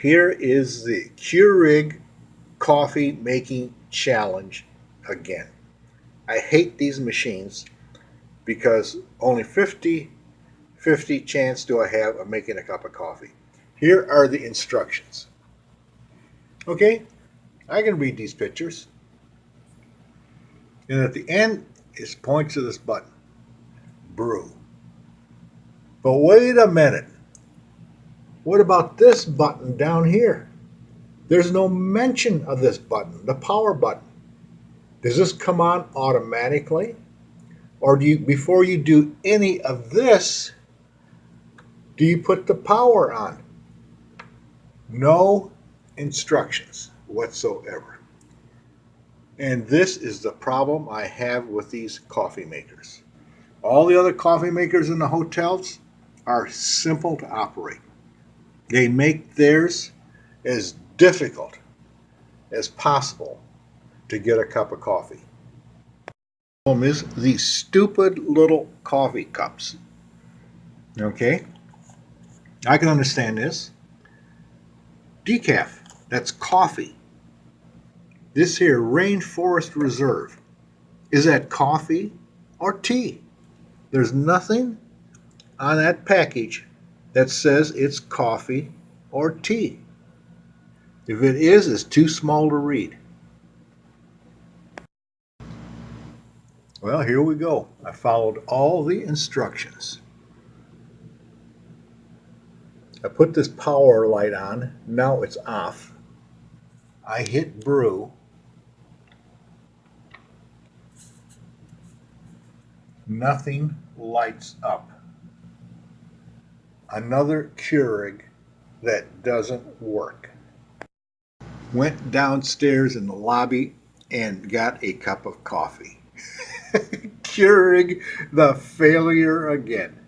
Here is the Keurig coffee making challenge again. I hate these machines because only 50 chance do I have of making a cup of coffee. Here are the instructions. Okay, I can read these pictures. And at the end, it points to this button, brew. But wait a minute. What about this button down here? There's no mention of this button, the power button. Does this come on automatically? Or do you, before you do any of this, do you put the power on? No instructions whatsoever. And this is the problem I have with these coffee makers. All the other coffee makers in the hotels are simple to operate. They make theirs as difficult as possible to get a cup of coffee. The problem is these stupid little coffee cups. Okay, I can understand this. Decaf, that's coffee. This here, Rainforest Reserve, is that coffee or tea? There's nothing on that package that says it's coffee or tea. If it is, it's too small to read. Well, here we go. I followed all the instructions. I put this power light on. Now it's off. I hit brew. Nothing lights up. Another Keurig that doesn't work. Went downstairs in the lobby and got a cup of coffee. Keurig, the failure again.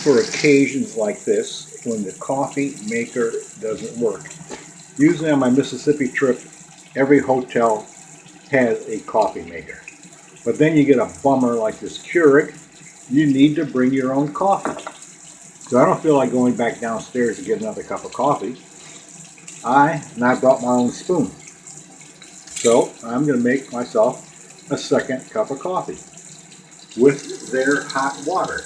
For occasions like this, when the coffee maker doesn't work. Usually on my Mississippi trip, every hotel has a coffee maker. But then you get a bummer like this Keurig, you need to bring your own coffee. So I don't feel like going back downstairs to get another cup of coffee. I brought my own spoon. So I'm going to make myself a second cup of coffee with their hot water.